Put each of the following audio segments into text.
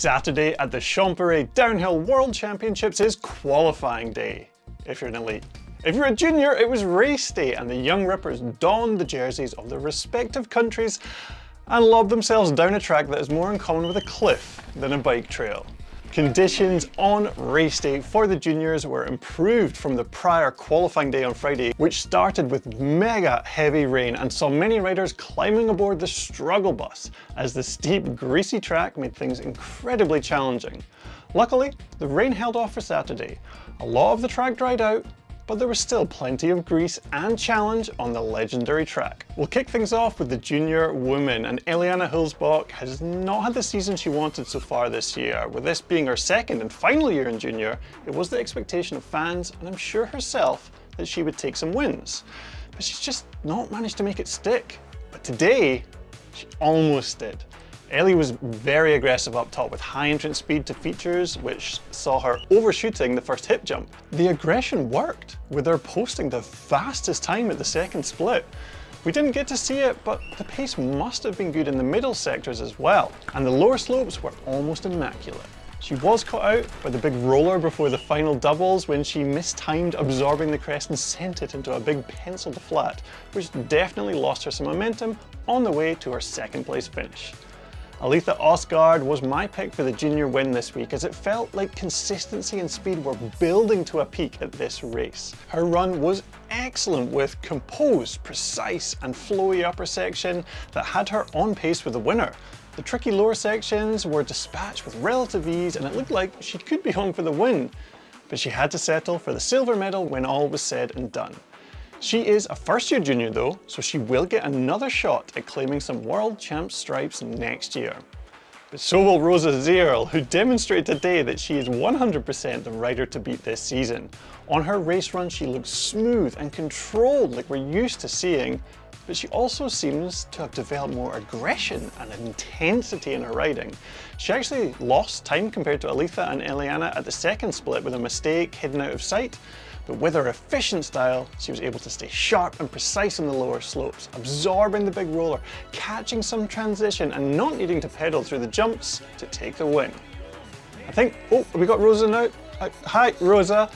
Saturday at the Champery Downhill World Championships is qualifying day, if you're an elite. If you're a junior, it was race day and the young rippers donned the jerseys of their respective countries and lobbed themselves down a track that is more in common with a cliff than a bike trail. Conditions on race day for the juniors were improved from the prior qualifying day on Friday, which started with mega heavy rain and saw many riders climbing aboard the struggle bus as the steep, greasy track made things incredibly challenging. Luckily, the rain held off for Saturday. A lot of the track dried out, but there was still plenty of grease and challenge on the legendary track. We'll kick things off with the junior women, and Eliana Hulsbach has not had the season she wanted so far this year. With this being her second and final year in junior, it was the expectation of fans, and I'm sure herself, that she would take some wins. But she's just not managed to make it stick. But today, she almost did. Ellie was very aggressive up top with high entrance speed to features, which saw her overshooting the first hip jump. The aggression worked, with her posting the fastest time at the second split. We didn't get to see it, but the pace must have been good in the middle sectors as well, and the lower slopes were almost immaculate. She was caught out by the big roller before the final doubles when she mistimed absorbing the crest and sent it into a big pencil to flat, which definitely lost her some momentum on the way to her second place finish. Aletha Osgaard was my pick for the junior win this week, as it felt like consistency and speed were building to a peak at this race. Her run was excellent with composed, precise and flowy upper section that had her on pace with the winner. The tricky lower sections were dispatched with relative ease and it looked like she could be home for the win, but she had to settle for the silver medal when all was said and done. She is a first-year junior though, so she will get another shot at claiming some World Champ stripes next year. But so will Rosa Zierl, who demonstrated today that she is 100% the rider to beat this season. On her race run, she looks smooth and controlled like we're used to seeing, but she also seems to have developed more aggression and intensity in her riding. She actually lost time compared to Aletha and Eliana at the second split with a mistake hidden out of sight. But with her efficient style, she was able to stay sharp and precise in the lower slopes, absorbing the big roller, catching some transition and not needing to pedal through the jumps to take the win. I think, oh, we got Rosa now. Hi, Rosa.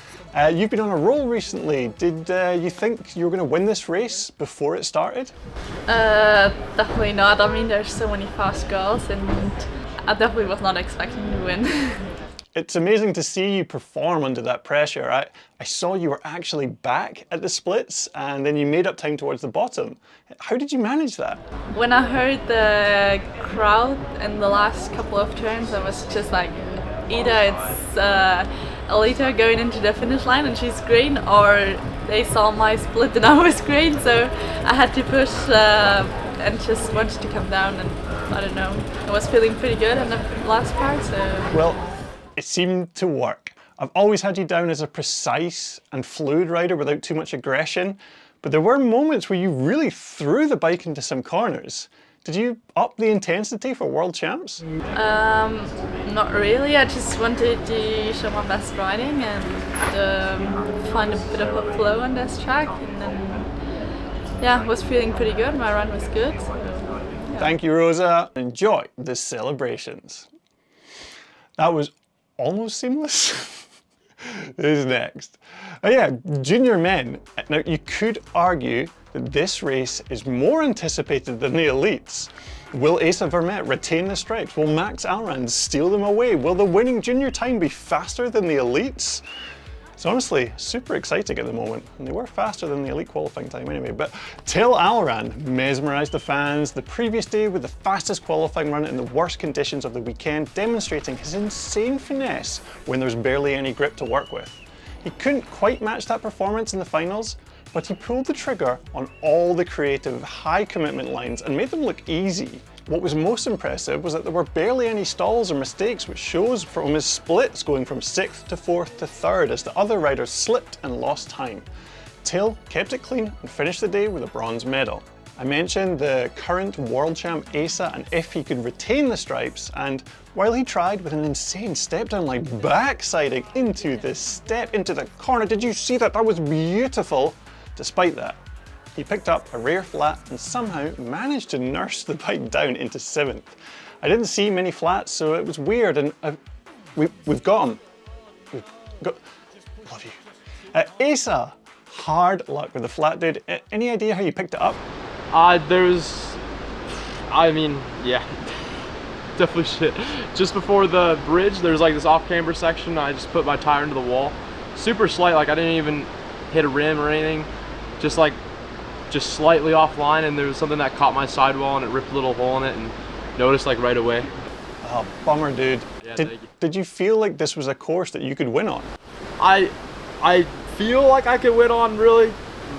You've been on a roll recently. Did you think you were going to win this race before it started? Definitely not. I mean, there's so many fast girls and I definitely was not expecting to win. It's amazing to see you perform under that pressure. I saw you were actually back at the splits and then you made up time towards the bottom. How did you manage that? When I heard the crowd in the last couple of turns, I was just like, either it's Alita going into the finish line and she's green, or they saw my split and I was green, so I had to push and just wanted to come down, and I don't know, I was feeling pretty good in the last part, so... Well, it seemed to work. I've always had you down as a precise and fluid rider without too much aggression, but there were moments where you really threw the bike into some corners. Did you up the intensity for World Champs? Not really, I just wanted to show my best riding and find a bit of a flow on this track, and then, yeah, was feeling pretty good, my run was good. So, yeah. Thank you, Rosa. Enjoy the celebrations. That was almost seamless. Who's next? Oh yeah, junior men. Now you could argue that this race is more anticipated than the elites. Will Asa Vermette retain the stripes? Will Max Alran steal them away? Will the winning junior time be faster than the elites? It's honestly super exciting at the moment, and they were faster than the elite qualifying time anyway. But Till Alran mesmerised the fans the previous day with the fastest qualifying run in the worst conditions of the weekend, demonstrating his insane finesse when there's barely any grip to work with. He couldn't quite match that performance in the finals, but he pulled the trigger on all the creative, high commitment lines and made them look easy. What was most impressive was that there were barely any stalls or mistakes, which shows from his splits going from 6th to 4th to 3rd as the other riders slipped and lost time. Till kept it clean and finished the day with a bronze medal. I mentioned the current world champ Asa and if he could retain the stripes, and while he tried with an insane step down, like backsiding into the step into the corner, did you see that? That was beautiful. Despite that, he picked up a rare flat and somehow managed to nurse the bike down into 7th. I didn't see many flats, so it was weird, and we've got him. Love you. Asa, hard luck with the flat, dude. Any idea how you picked it up? Yeah, definitely shit. Just before the bridge, there's like this off-camber section. I just put my tire into the wall. Super slight, like I didn't even hit a rim or anything. Just slightly offline, and there was something that caught my sidewall and it ripped a little hole in it, and noticed like right away. Oh, bummer, dude. Yeah, did you feel like this was a course that you could win on? I feel like I could win on really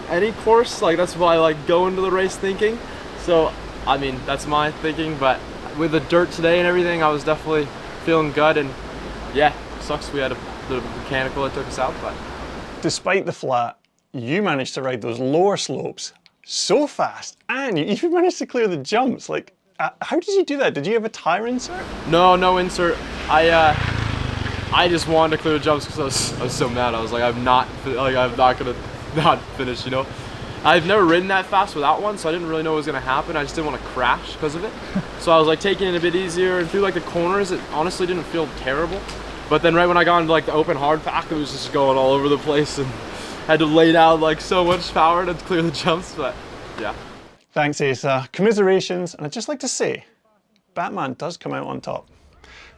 any course. Like that's why I like go into the race thinking. So I mean, that's my thinking, but with the dirt today and everything, I was definitely feeling good, and yeah, sucks we had a little mechanical that took us out, but. Despite the flat, you managed to ride those lower slopes so fast, and you even managed to clear the jumps. Like, how did you do that? Did you have a tire insert? No insert. I just wanted to clear the jumps because I was so mad. I was like, I'm not gonna not finish, you know. I've never ridden that fast without one, so I didn't really know what was gonna happen. I just didn't want to crash because of it. So I was like taking it a bit easier, and through like the corners, it honestly didn't feel terrible. But then right when I got into like the open hard pack, it was just going all over the place, and had to lay down like so much power to clear the jumps, but yeah. Thanks, Asa. Commiserations, and I'd just like to say, Batman does come out on top.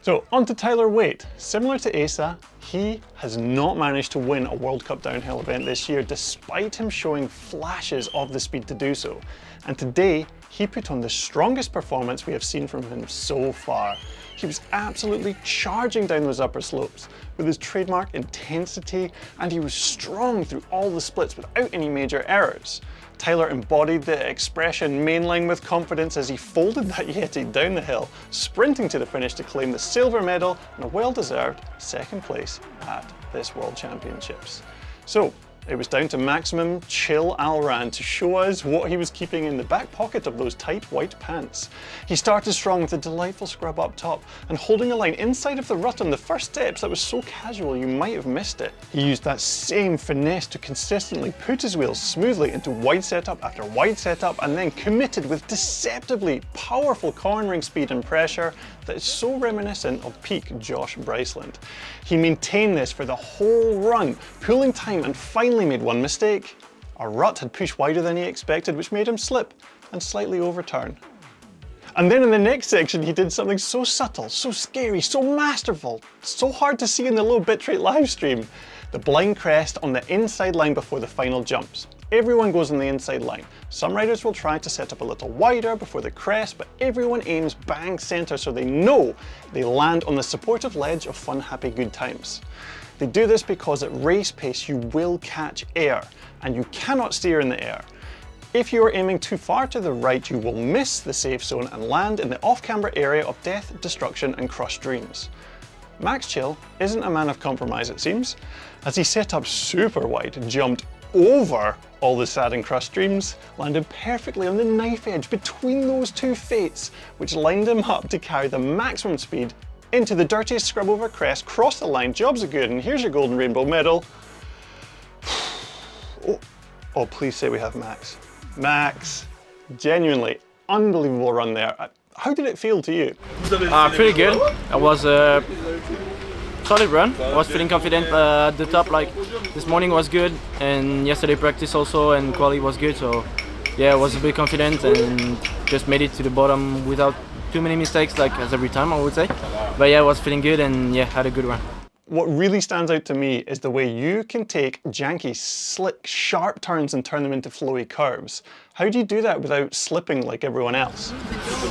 So on to Tyler Waite. Similar to Asa, he has not managed to win a World Cup downhill event this year, despite him showing flashes of the speed to do so. And today, he put on the strongest performance we have seen from him so far. He was absolutely charging down those upper slopes with his trademark intensity, and he was strong through all the splits without any major errors. Tyler embodied the expression mainline with confidence as he folded that Yeti down the hill, sprinting to the finish to claim the silver medal and a well-deserved second place at this World Championships. So, it was down to maximum chill Alran to show us what he was keeping in the back pocket of those tight white pants. He started strong with a delightful scrub up top and holding a line inside of the rut on the first steps that was so casual you might have missed it. He used that same finesse to consistently put his wheels smoothly into wide setup after wide setup, and then committed with deceptively powerful cornering speed and pressure that is so reminiscent of peak Josh Bryceland. He maintained this for the whole run, pulling time, and finally made one mistake. A rut had pushed wider than he expected, which made him slip and slightly overturn. And then in the next section, he did something so subtle, so scary, so masterful, so hard to see in the low bitrate live stream. The blind crest on the inside line before the final jumps. Everyone goes on the inside line. Some riders will try to set up a little wider before the crest, but everyone aims bang center so they know they land on the supportive ledge of fun, happy, good times. They do this because at race pace you will catch air, and you cannot steer in the air. If you are aiming too far to the right, you will miss the safe zone and land in the off-camber area of death, destruction, and crushed dreams. Max Chill isn't a man of compromise, it seems, as he set up super wide, jumped over all the sad and crushed dreams, landed perfectly on the knife edge between those two fates, which lined him up to carry the maximum speed into the dirtiest scrub over crest, cross the line, jobs are good, and here's your golden rainbow medal. Oh, please say we have Max. Max, genuinely unbelievable run there. How did it feel to you? Pretty good. It was a solid run. I was feeling confident at the top. Like this morning was good, and yesterday practice also, and quali was good. So yeah, I was a bit confident and just made it to the bottom without too many mistakes, like as every time I would say. But yeah, I was feeling good and yeah, had a good run. What really stands out to me is the way you can take janky, slick, sharp turns and turn them into flowy curves. How do you do that without slipping like everyone else?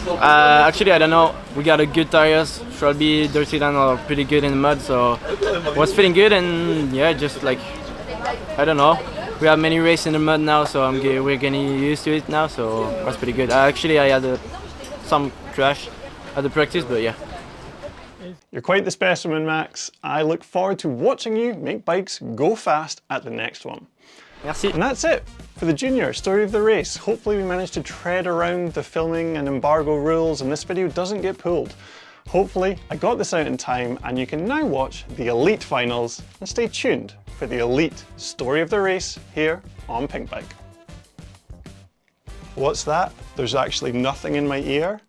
Actually, I don't know. We got a good tires. Should be dirty down or pretty good in the mud, so was feeling good, and yeah, just like I don't know. We have many races in the mud now, so we're getting used to it now, so it was pretty good. Actually, I had some crash at the practice, but yeah. You're quite the specimen, Max. I look forward to watching you make bikes go fast at the next one. Merci. And that's it for the junior story of the race. Hopefully we managed to tread around the filming and embargo rules and this video doesn't get pulled. Hopefully I got this out in time and you can now watch the elite finals and stay tuned for the elite story of the race here on Pinkbike. What's that? There's actually nothing in my ear.